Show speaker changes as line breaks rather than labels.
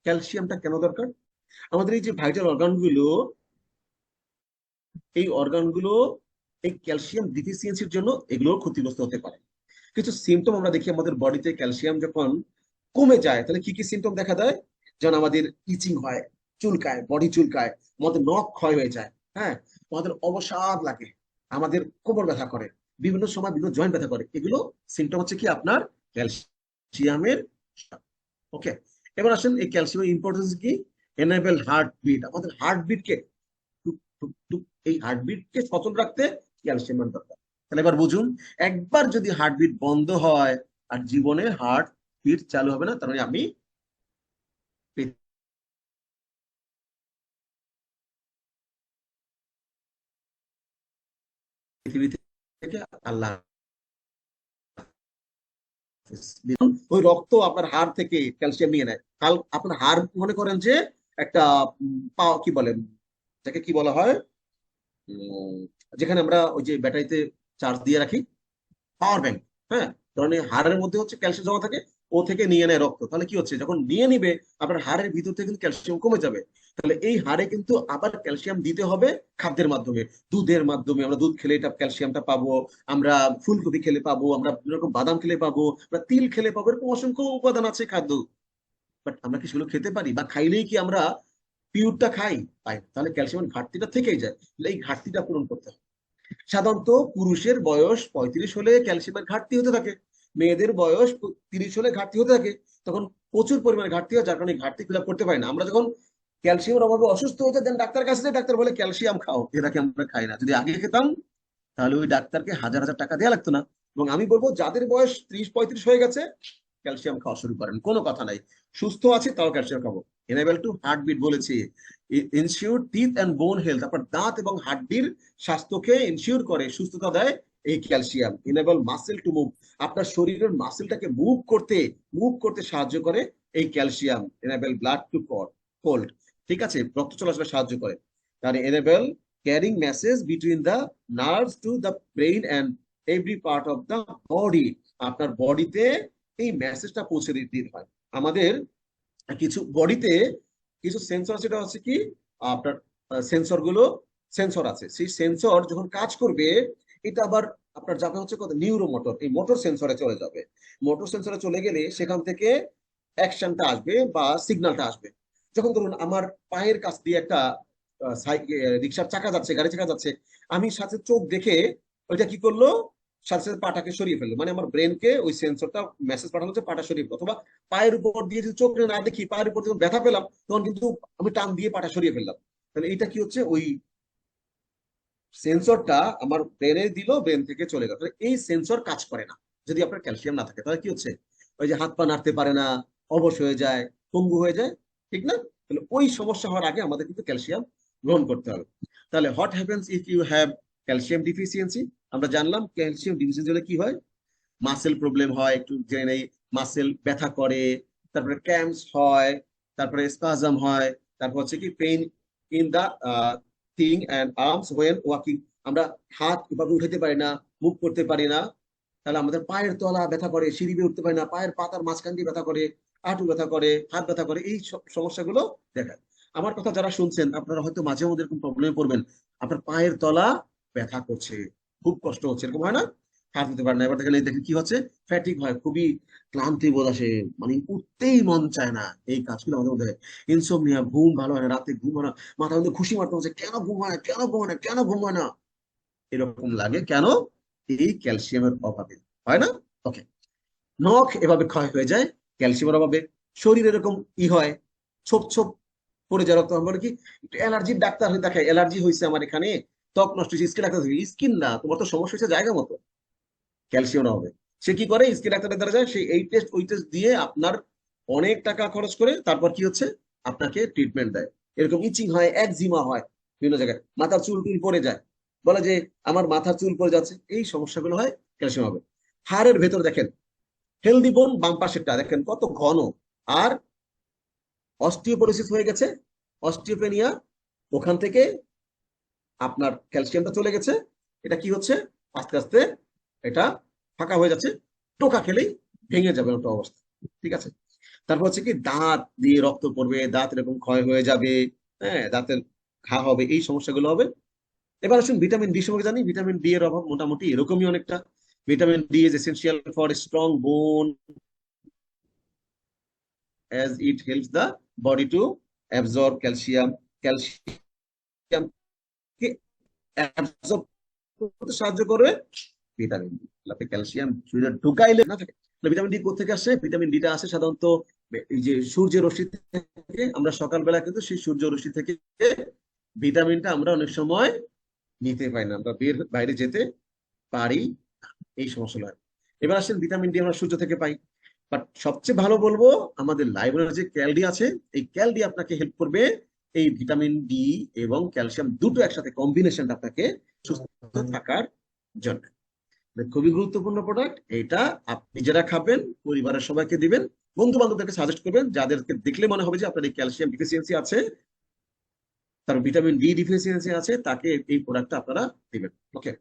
ক্যালসিয়ামটা কেন দরকার? আমাদের এই যে ভাইটাল অর্গানগুলো, এই অর্গানগুলো এই ক্যালসিয়াম ডিফিসিয়েন্সির জন্য এগুলো ক্ষতিগ্রস্ত হতে পারে। কিছু সিমটম আমরা দেখি আমাদের বডিতে ক্যালসিয়াম যখন কমে যায় তাহলে কি কি সিমটম দেখা দেয়। যেমন আমাদের ইচিং হয়, চুলকায়, বডি চুলকায়, আমাদের নখ ক্ষয় হয়ে যায়, হ্যাঁ, আমাদের অবসাদ লাগে, আমাদের কোমর ব্যথা করে, বিভিন্ন সময় বিভিন্ন জয়েন্ট ব্যথা করে। এগুলো সিমটম হচ্ছে কি আপনার ক্যালসিয়ামের। ওকে, এবার আসেন এই ক্যালসিয়ামের ইম্পর্টেন্স কি। এনেবল হার্টবিট, আমাদের হার্টবিটকে টুক টুক টুক, এই হার্টবিটকে সচল রাখতে ক্যালসিয়ামের দরকার। তাহলে এবার বুঝুন, একবার যদি হার্টবিট বন্ধ হয় আর জীবনে হার্ট বিট চালু হবে না, তার মানে আমি পৃথিবী থেকে আল্লাহ হাফেজ। ওই রক্ত আপনার হাড় থেকে ক্যালসিয়াম নিয়ে নেয়। কাল আপনার হাড় মনে করেন যে একটা কি বলেন, যাকে কি বলা হয়, উম, যেখানে আমরা ওই যে ব্যাটারিতে চার্জ দিয়ে রাখি, পাওয়ার ব্যাংক। হ্যাঁ, কারণ এই হাড়ের মধ্যে হচ্ছে ক্যালসিয়াম জমা থাকে, ও থেকে নিয়ে নেয় রক্ত। তাহলে কি হচ্ছে, যখন নিয়ে নিবে আপনার হাড়ের ভিতর থেকে কিন্তু ক্যালসিয়াম কমে যাবে। তাহলে এই হাড়ে কিন্তু আবার ক্যালসিয়াম দিতে হবে খাদ্যের মাধ্যমে, দুধের মাধ্যমে। আমরা দুধ খেলে এটা ক্যালসিয়ামটা পাবো, আমরা ফুলকপি খেলে পাবো, আমরা বিভিন্ন রকম বাদাম খেলে পাবো, আমরা তিল খেলে পাবো, এরকম অসংখ্য উপাদান আছে খাদ্য। বাট আমরা কি সেগুলো খেতে পারি, বা খাইলেই কি আমরা পিওরটা খাই? পাই না। তাহলে ক্যালসিয়ামের ঘাটতিটা থেকেই যায়। তাহলে এই ঘাটতিটা পূরণ করতে হবে। সাধারণত পুরুষের বয়স 35 হলে ক্যালসিয়ামের ঘাটতি হতে থাকে, মেয়েদের বয়স 30 হলে ঘাটতি হতে থাকে। তখন প্রচুর পরিমাণে ঘাটতি হয়, যার কারণে ঘাটতি ফিল আপ করতে পারি না। আমরা যখন ক্যালসিয়ামের অভাবে অসুস্থ হতে দেন ডাক্তার কাছে যাই, ডাক্তার বলে ক্যালসিয়াম খাও, এটাকে আমরা খাই না। যদি আগে খেতাম তাহলে ওই ডাক্তারকে হাজার হাজার টাকা দেওয়া লাগতো না। এবং আমি বলবো যাদের বয়স 30-35 হয়ে গেছে ক্যালসিয়াম খাওয়া শুরু করেন, কোনো কথা নাই। সুস্থ আছে তাও ক্যালসিয়াম খাবো। এনেবল টু হার্টবিট বলেছি, ইনশিওর টিথ অ্যান্ড বোন হেলথ, আপনার দাঁত এবং হাড্ডির স্বাস্থ্যকে ইনশিওর করে, সুস্থতা দেয় এই calcium. Enable muscle to move, আপনার শরীরের মাসেলটাকে মুভ করতে সাহায্য করে এই calcium. Enable blood to cold, ঠিক আছে, রক্ত চলাচলে সাহায্য করে। তার enable carrying message between the nerves to the brain and every part of the body, আপনার বডিতে এই মেসেজটা পৌঁছে দিতে হয়। আমাদের কিছু বডিতে কিছু সেন্সর, সেটা হচ্ছে কি আপনার সেন্সর গুলো, সেন্সর আছে, সেই সেন্সর যখন কাজ করবে এটা আবার আপনার যাবে হচ্ছে কত নিউরো মোটর, এই মোটর সেন্সরে চলে যাবে। মোটর সেন্সরে চলে গেলে সেখান থেকে অ্যাকশনটা আসবে বা সিগন্যালটা আসবে। যখন ধরুন আমার পায়ের কাছ দিয়ে একটা রিক্সার চাকা যাচ্ছে, গাড়ি চাকা যাচ্ছে, আমি সাথে চোখ দেখে ওইটা কি করলো, সাথে সাথে পাটাকে সরিয়ে ফেললো, মানে আমার ব্রেনকে ওই সেন্সরটা মেসেজ পাঠানো হচ্ছে পাটা সরিয়ে ফেলো। অথবা পায়ের উপর দিয়ে যদি চোখ না দেখি, পায়ের উপর যখন ব্যথা পেলাম তখন কিন্তু আমি টান দিয়ে পাটা সরিয়ে ফেললাম। তাহলে এটা কি হচ্ছে, ওই সেন্সরটা আমার ব্রেনে দিল, ব্রেন থেকে চলে গেল। তাহলে এই সেন্সর কাজ করে না যদি আপনার ক্যালসিয়াম না থাকে। তাহলে কি হচ্ছে, ওই যে হাত পা নাড়তে পারে না, অবশ হয়ে যায়, পঙ্গু হয়ে যায়, ঠিক না? তাহলে ওই সমস্যা হওয়ার আগে আমাদের কিন্তু ক্যালসিয়াম গ্রহণ করতে হবে। তাহলে what happens if you have calcium deficiency? আমরা জানলাম ক্যালসিয়াম ডিফিসিয়েন্সি হলে কি হয়, মাসেল প্রবলেম হয়, একটু জেনে নেই, মাসেল ব্যথা করে, তারপরে ক্র্যাম্পস হয়, তারপরে স্পাজম হয়, তারপর হচ্ছে কি pain in the thing and arms when walking, আমরা হাত এভাবে উঠাতে পারি না, মুভ করতে পারি না। তাহলে আমাদের পায়ের তলা ব্যথা করে, সিঁড়ি বেয়ে উঠতে পারি না, পায়ের পাতার মাঝখান দিয়ে ব্যথা করে, হাঁটু ব্যথা করে, হাত ব্যথা করে, এই সমস্যাগুলো দেখায়। আমার কথা যারা শুনছেন আপনারা হয়তো মাঝে মধ্যে এরকম প্রবলেমে পড়বেন, আপনার পায়ের তলা ব্যথা করছে, খুব কষ্ট হচ্ছে, এরকম হয় না? হাত দিতে পারে না। এবার দেখেন, এই দেখেন কি হচ্ছে, ফ্যাটিক হয়, খুবই ক্লান্তি বোধ আসে, মানে উঠতেই মন চায় না। এই কাজগুলো আমাদের মধ্যে, ইনসোমনিয়া, ঘুম ভালো হয় না, রাতে ঘুম হয় না, মাথার মধ্যে খুশি মারতে হচ্ছে, কেন ঘুম হয় না, কেন ঘুম হয় না, কেন ঘুম হয় না, এরকম লাগে কেন? এই ক্যালসিয়ামের অভাবে হয় না? ওকে, নখ এভাবে ক্ষয় হয়ে যায় ক্যালসিয়ামের অভাবে। শরীর এরকম হয়, ছোপ ছোপ পড়ে যায় রক্ত। আমরা কি একটু অ্যালার্জির ডাক্তার হয়ে দেখায়, অ্যালার্জি হয়েছে আমার এখানে, ত্বক নষ্ট হয়েছে, স্কিন ডাক্তার, স্কিন না, তোমার তো সমস্যা হয়েছে জায়গা মতো, ক্যালসিয়াম হবে। সে কি করে, স্কিন ডাক্তারের দ্বারা যায়, সেই এই টেস্ট ওই টেস্ট দিয়ে আপনার অনেক টাকা খরচ করে তারপর কি হচ্ছে, আপনাকে ট্রিটমেন্ট দেয়। এরকম ইচিং হয়, একজিমা হয়, বিভিন্ন জায়গায় মাথার চুল টুল পড়ে যায়, বলে যে আমার মাথার চুল পড়ে যাচ্ছে, এই সমস্যাগুলো হয় ক্যালসিয়াম হবে। হাড়ের ভেতর দেখেন, হেলদি বোন বাম পাশেরটা দেখেন কত ঘন, আর অস্টিওপোরোসিস হয়ে গেছে, অস্টিওপেনিয়া, ওখান থেকে আপনার ক্যালসিয়ামটা চলে গেছে। এটা কি হচ্ছে, আস্তে আস্তে এটা ফাঁকা হয়ে যাচ্ছে, টোকা খেলেই ভেঙে যাবে ওটা অবস্থা, ঠিক আছে? তারপর হচ্ছে কি দাঁত দিয়ে রক্ত পড়বে, দাঁত এরকম ক্ষয় হয়ে যাবে, হ্যাঁ, দাঁতের ঘা হবে, এই সমস্যাগুলো হবে। এবার আসুন ভিটামিন ডি সম্পর্কে জানি। ভিটামিন ডি এর অভাব মোটামুটি এরকমই অনেকটা। Vitamin D is essential for strong bone as it helps the body to absorb calcium. ক্যালসিয়ামকে অ্যাবজর্ব করতে সাহায্য করবে ভিটামিন ডি। আপনি ক্যালসিয়াম শরীরে ঢুকাইলে না থাকে। ভিটামিন ডি কোথা থেকে আসে? ভিটামিন ডিটা আসে সাধারণত এই যে সূর্যের রশ্মি থেকে। আমরা সকালবেলা কিন্তু সেই সূর্য রশ্মি থেকে ভিটামিনটা আমরা অনেক সময় নিতে পাই না, আমরা বাইরে যেতে পারি, এই সমস্যা হয়। এবার আসেন ভিটামিন ডি আমরা সূর্য থেকে পাই, বাট সবচেয়ে ভালো বলবো আমাদের লাইব্রেরির যে ক্যালডি আছে, এই ক্যালডি আপনাকে হেল্প করবে এই ভিটামিন ডি এবং ক্যালসিয়াম দুটো একসাথে কম্বিনেশনটা আপনাকে সুস্থ থাকার জন্য। খুবই গুরুত্বপূর্ণ প্রোডাক্ট এটা। আপনি নিজেরা খাবেন, পরিবারের সবাইকে দিবেন, বন্ধু বান্ধবদেরকে সাজেস্ট করবেন, যাদেরকে দেখলে মনে হবে যে আপনার এই ক্যালসিয়াম ডিফিসিয়েন্সি আছে, তার ভিটামিন ডি ডিফিসিয়েন্সি আছে, তাকে এই প্রোডাক্টটা আপনারা দিবেন। ওকে।